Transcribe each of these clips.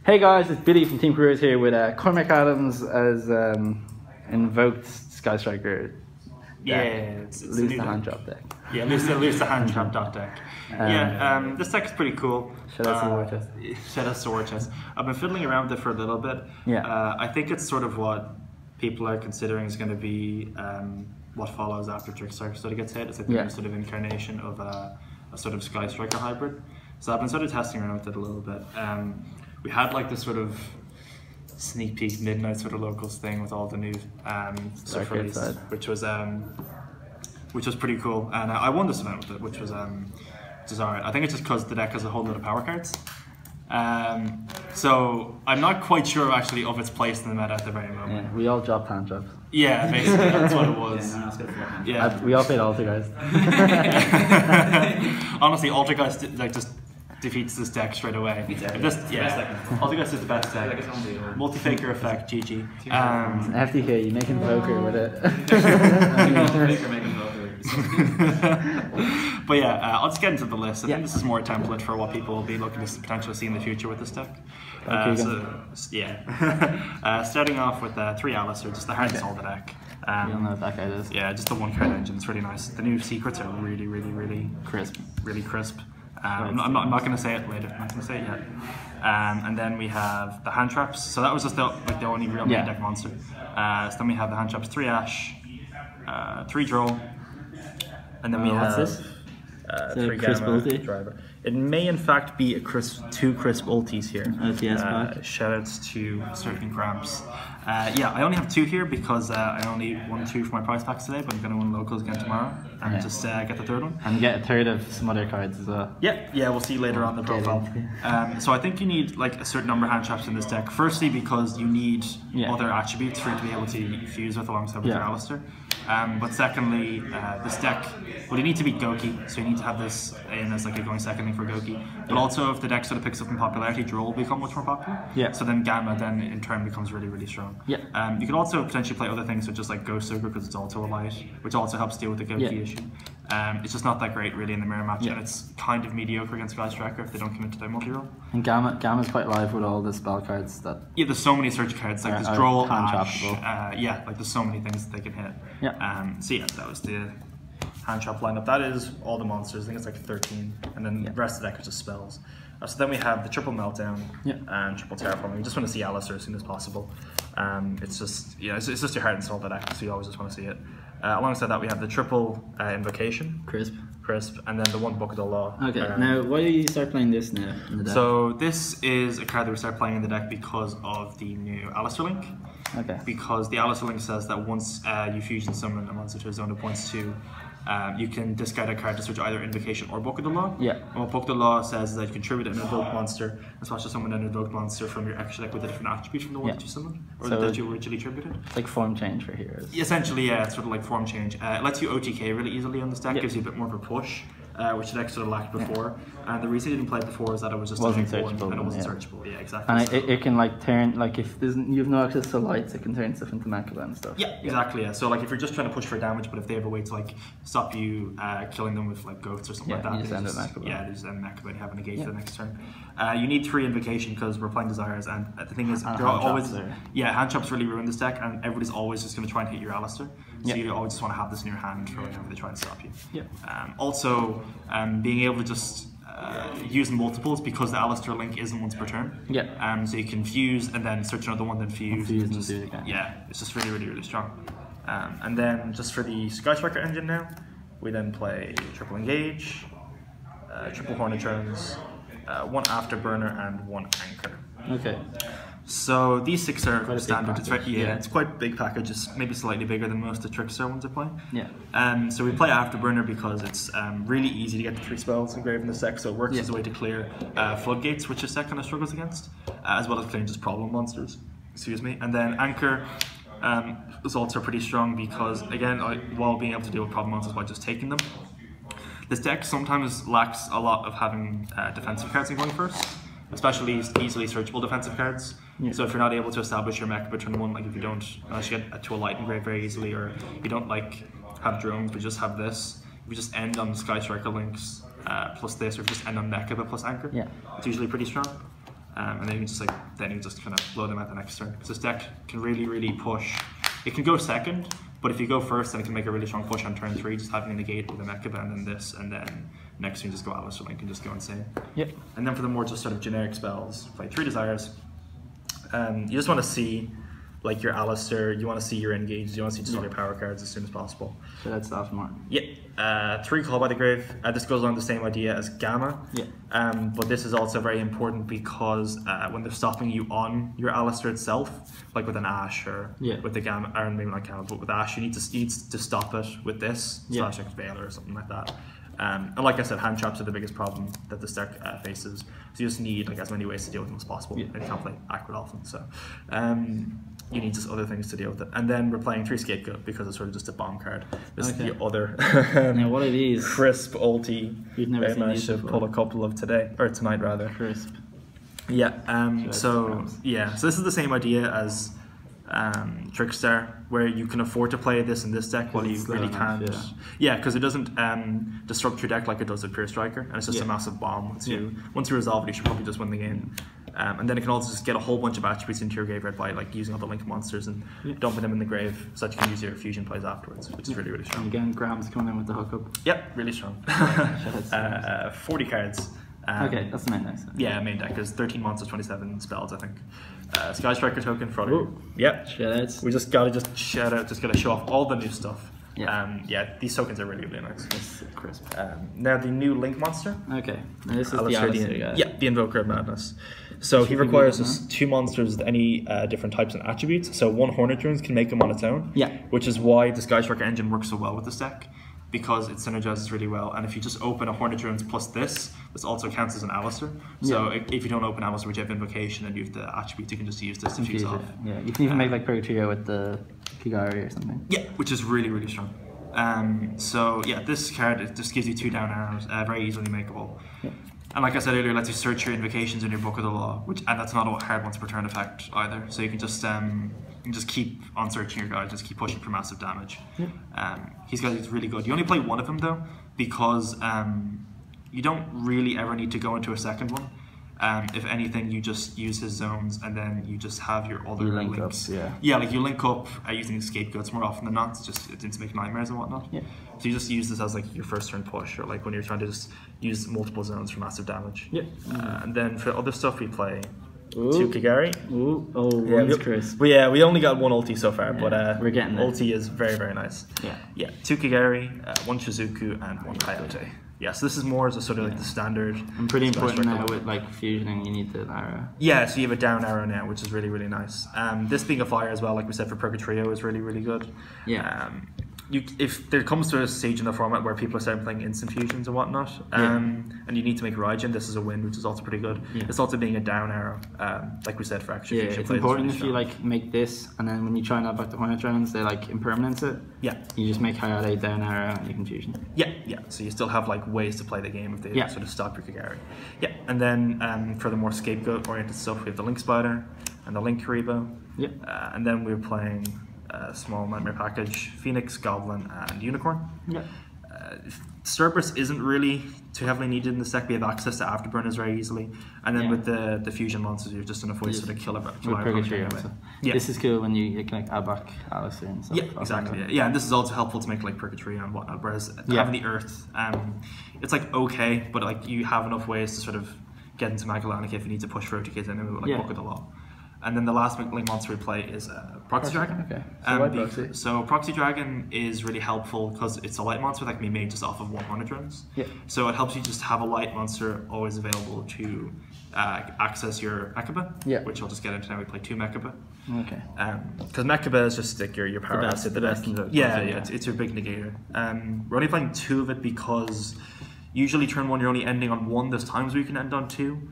Hey guys, it's Billy from Team Kuribrohs here with Cormac Adams as Invoked Sky Striker. Yeah, it's lose the Handtrap deck. Yeah, lose the Handtrap deck. This deck is pretty cool. Shout out to the war chest. Shout out to the war chest. I've been fiddling around with it for a little bit. Yeah. I think it's sort of what people are considering is going to be what follows after Trickster sort of gets hit. It's like the new sort of incarnation of a sort of Sky Striker hybrid. So I've been sort of testing around with it a little bit. We had like this sort of sneak peek midnight sort of locals thing with all the new stuff released, which was pretty cool, and I won this event with it, which was alright. I think it's just because the deck has a whole lot of power cards, so I'm not quite sure actually of its place in the meta at the very moment. Yeah, we all dropped Handtraps. Yeah, basically that's what it was. We all played Altergeist. Honestly, Altergeist like just defeats this deck straight away. Altergeist is the best deck. Multi-faker effect, GG. FDK, you make Invoker with it. But yeah, I'll just get into the list. I think this is more a template for what people will be looking to potentially see in the future with this deck. Starting off with 3 Alistair, just the hardest all the deck. You don't know what that guy is. Yeah, just the 1-card engine. It's really nice. The new secrets are really crisp. Really crisp. I'm not going to say it later. I'm not going to say it yet. And then we have the Handtraps. So that was just the only real main deck monster. So then we have the Handtraps, 3 Ash, 3 Droll, and then we have what's this? 3 crisp Gamma ulti? Driver. It may in fact be a 2 crisp ultis here. Shoutouts to Surfing Cramps. Yeah, I only have 2 here because I only won 2 for my prize packs today, but I'm going to win locals again tomorrow and just get the 3rd one. And get a 3rd of some other cards as well. Yeah, we'll see later on the profile. So I think you need like a certain number of Handtraps in this deck. Firstly, because you need other attributes for it to be able to fuse with alongside with your Alistair. But secondly, this deck, well, you need to beat Goki, so you need to have this in as like a going second link for Goki. But also, if the deck sort of picks up in popularity, Droll will become much more popular. So then Gamma then in turn becomes really strong. You could also potentially play other things such as like Ghost Soaker because it's also a light, which also helps deal with the Goki issue. It's just not that great really in the mirror match, and it's kind of mediocre against Sky Striker if they don't commit to their multi-roll. And Gamma's quite live with all the spell cards that... Yeah, there's so many search cards, like there's Droll, Ash, like there's so many things that they can hit. So yeah, that was the Handtrap lineup. That is all the monsters. I think it's like 13, and then the rest of the deck is just spells. So then we have the triple Meltdown and triple Terraforming. We just want to see Alistair as soon as possible. It's just it's just your heart and soul that deck, so you always just want to see it. Alongside that, we have the triple Invocation, crisp, and then the 1 Book of the Law. Okay, now why do you start playing this now in the deck? So this is a card that we start playing in the deck because of the new Alistair link. Because the Alistair link says that once you fusion summon a monster to a zone that points to, you can discard a card to switch either Invocation or Book of the Law. And what Book of the Law says is that you contribute an invoked monster and switch to summon an invoked monster from your extra deck with a different attribute from the one that you summoned, or that you originally attributed. It's like form change for heroes. Essentially, yeah, it's sort of like form change. It lets you OTK really easily on this deck, gives you a bit more of a push, which the deck sort of lacked before. And the reason you didn't play it before is that it was just searchable, and it wasn't searchable. Yeah, exactly. And it can like turn, like if you have no access to lights, it can turn stuff into Makaba and stuff. Yeah, exactly. Yeah. So like if you're just trying to push for damage, but if they have a way to like stop you killing them with like goats or something like that, you just end up Makaba. Yeah, there's end Makaba and you have a negate for the next turn. You need 3 Invocation because we're playing Desires, and the thing is, they're always Handtraps really ruin this deck, and everybody's always just going to try and hit your Alistair. So you always just want to have this in your hand for whenever they try and stop you. Also, being able to just use multiples because the Alistair link isn't once per turn. So you can fuse and then search another one, then fuse. And just, do it again. Yeah, it's just really strong. And then just for the Sky Striker engine now, we then play triple Engage, triple Hornet Turns, 1 Afterburner, and 1 Anchor. So these 6 are standard. It's quite a big package. It's maybe slightly bigger than most of the Trickster ones are playing. So we play Afterburner because it's really easy to get the 3 spells engraved in the deck, so it works as a way to clear Floodgates, which this deck kind of struggles against, as well as clearing just problem monsters. And then Anchor is also pretty strong because, again, while being able to deal with problem monsters by just taking them, this deck sometimes lacks a lot of having defensive cards in going first, especially easily searchable defensive cards. So if you're not able to establish your mech by turn 1, like if you don't get to a light engrave very easily, or you don't like have drones but just have this, if you just end on Sky Striker links plus this, or if you just end on Makaba plus Anchor, it's usually pretty strong. And then you can just like then you just kind of blow them at the next turn. Because this deck can really push. It can go second, but if you go first, then it can make a really strong push on turn 3, just having a negate with a Mechaba and then this, and then next turn just go Alistair Link and just go insane. Yep. And then for the more just sort of generic spells, play 3 Desires. You just want to see like your Alistair, you want to see your engages, you want to see just all your power cards as soon as possible. So that's the more. Yeah. 3 Call by the Grave. This goes along the same idea as Gamma. Yeah. But this is also very important because when they're stopping you on your Alistair itself, like with an Ash or with the Gamma, or maybe not Gamma, but with Ash, you need to stop it with this slash Veiler or something like that. And like I said, Handtraps are the biggest problem that this deck faces. So you just need like as many ways to deal with them as possible. And you can't play Acrid often, so you need just other things to deal with it. And then we're playing 3 Scapegoat because it's sort of just a bomb card. This is the other now what are these? Crisp ulti. We've never seen managed to pull a couple of tonight rather. Crisp. Yeah. So this is the same idea as Trickstar, where you can afford to play this in this deck while you really can't. Yeah, because it doesn't disrupt your deck like it does with Pure Striker, and it's just a massive bomb. Once you resolve it, you should probably just win the game. And then it can also just get a whole bunch of attributes into your graveyard by like using all the link monsters and dumping them in the grave, so that you can use your fusion plays afterwards, which is really strong. And again, Graham's coming in with the hookup. Yep, really strong. 40 cards. Okay, that's the main deck. Yeah, main deck. There's 13 monsters, 27 spells, I think. Sky Striker token for other. Yep. Shoutouts. We just gotta shout out, just gotta show off all the new stuff. Yeah. These tokens are really nice. It's crisp. Now the new Link monster. Okay, now this is the Alistair guy. Yeah, the Invoker Madness. So he requires us 2 monsters with any different types and attributes. So 1 Hornet Runes can make him on its own. Yeah. Which is why the Sky Striker engine works so well with this deck, because it synergizes really well. And if you just open a Hornet Runes plus this also counts as an Alistair. So if you don't open Alistair, which you have Invocation and you have the attributes, you can just use this to fuse off. Yeah, you can even make like Purgatrio with the Kigari or something. Yeah, which is really strong. So yeah, this card, it just gives you 2 down arrows, very easily makeable. Yeah. And like I said earlier, it lets you search your invocations in your Book of the Law, and that's not a hard once per turn effect either. So you can just keep on searching your guys, just keep pushing for massive damage. He's really good. You only play 1 of them though, because you don't really ever need to go into a second one. If anything, you just use his zones, and then you just have your other links. Like you link up using Scapegoats more often than not. It's just to make nightmares and whatnot. So you just use this as like your first turn push, or like when you're trying to just use multiple zones for massive damage. And then for other stuff, we play 2 Kigari. One's crisp. We only got 1 ulti so far, but we're getting there. Ulti is very nice. 2 Kigari, 1 Shizuku, and 1 Coyote. Yeah, so this is more as a sort of like the standard. And pretty important now with like fusioning, you need the arrow. Yeah, so you have a down arrow now, which is really nice. This being a fire as well, like we said, for Purgatrio is really good. If there comes to a stage in the format where people are starting playing instant fusions and whatnot, and you need to make Raijin, this is a win, which is also pretty good. It's also being a down arrow, like we said, for extra fusion. It's important if you like make this, and then when you try and add back the Hornet Runes, they like impermanence it. You just make Coyote down arrow and you can fusion. So you still have like ways to play the game if they sort of stop your Kigari. And then for the more Scapegoat oriented stuff, we have the Link Spider and the Link Kuriboh. And then we're playing small nightmare package, Phoenix, Goblin, and Unicorn. Cerberus isn't really too heavily needed in this deck. We have access to Afterburners very easily, and then with the fusion monsters, you're just enough ways to kill it. This is cool when you can like add back Alistair and stuff. Exactly. And this is also helpful to make like Purgatrio and whatnot. Whereas having the Earth, it's like okay, but like you have enough ways to sort of get into Magellanic if you need to push Rotikids in with like Book of the Law. And then the last link monster we play is Proxy Dragon. So Proxy Dragon is really helpful because it's a light monster that can be made just off of 100 runes. So it helps you just have a light monster always available to access your Mechaba, which I'll just get into now. We play 2 Mechaba. Because Mechaba is just like your power asset. It's your big negator. We're only playing 2 of it because usually turn 1 you're only ending on 1. There's times where you can end on 2.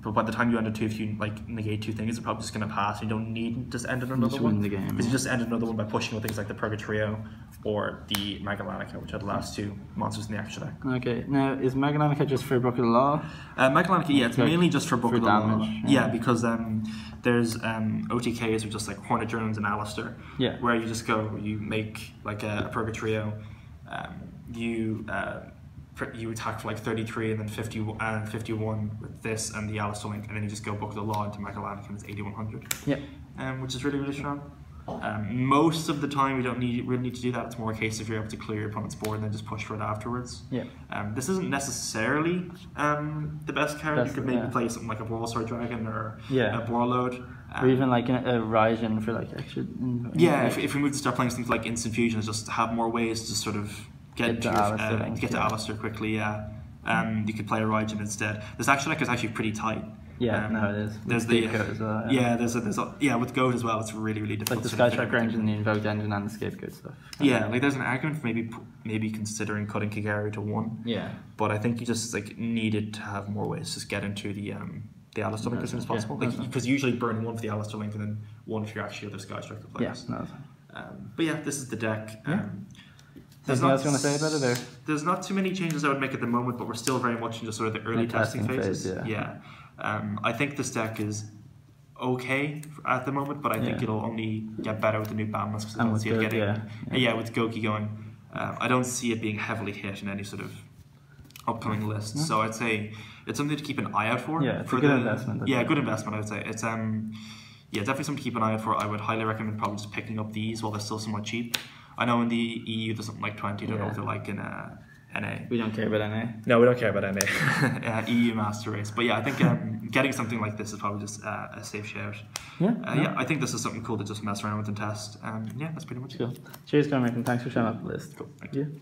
But by the time you end on 2, if you like negate 2 things, it's probably just going to pass. You don't need to just end another one. Because you just end another one by pushing with things like the Purgatrio or the Magellanica, which are the last 2 monsters in the extra deck. Now is Magellanica just for Book of the Law? Magellanica, it's mainly just for Book of the Law. Because there's OTKs are just like Hornet Runes and Alistair, where you just go, you make like a Purgatrio, you you attack for like 33 and then 51 with this and the Alistair Link, and then you just go Book of the Law into Michael Anakin, it's 8100. Yep. Which is really, really strong. Most of the time, you don't really need to do that. It's more a case if you're able to clear your opponent's board and then just push for it afterwards. Yeah. This isn't necessarily the best card. You could maybe play something like a Warlord Dragon or a Warlord. Or even like a Raijin for like extra. If we move to start playing things like Instant Fusion, it's just have more ways to sort of get to Alistair quickly. You could play a Raijin instead. This actually deck is actually pretty tight. Yeah, no, it is. There's the Goat as well. With Goat as well, it's really, really difficult. Like the Sky Striker engine, the Invoked engine, and the Scapegoat stuff. Like there's an argument for maybe considering cutting Kagari to 1. Yeah. But I think you just like needed to have more ways to just get into the Alistair Link as soon as possible. Because usually burn 1 for the Alistair Link and then 1 if you're actually other Sky Striker players. Yeah, but this is the deck. Anything else you want to say about it? Or? There's not too many changes I would make at the moment, but we're still very much in just sort of the early testing phases. I think this deck is okay at the moment, but I think it'll only get better with the new ban list. I don't see it getting with Goki going. I don't see it being heavily hit in any sort of upcoming list. So I'd say it's something to keep an eye out for. Yeah, it's a good investment. Good investment. I would say it's definitely something to keep an eye out for. I would highly recommend probably just picking up these while they're still somewhat cheap. I know in the EU there's something like 20. I don't know if they're like in NA. We don't care about NA. No, we don't care about NA. EU Master Race. But I think getting something like this is probably just a safe shout. I think this is something cool to just mess around with and test. That's pretty much it. Cheers, Cormac, and thanks for showing up the list. Cool. Thank you.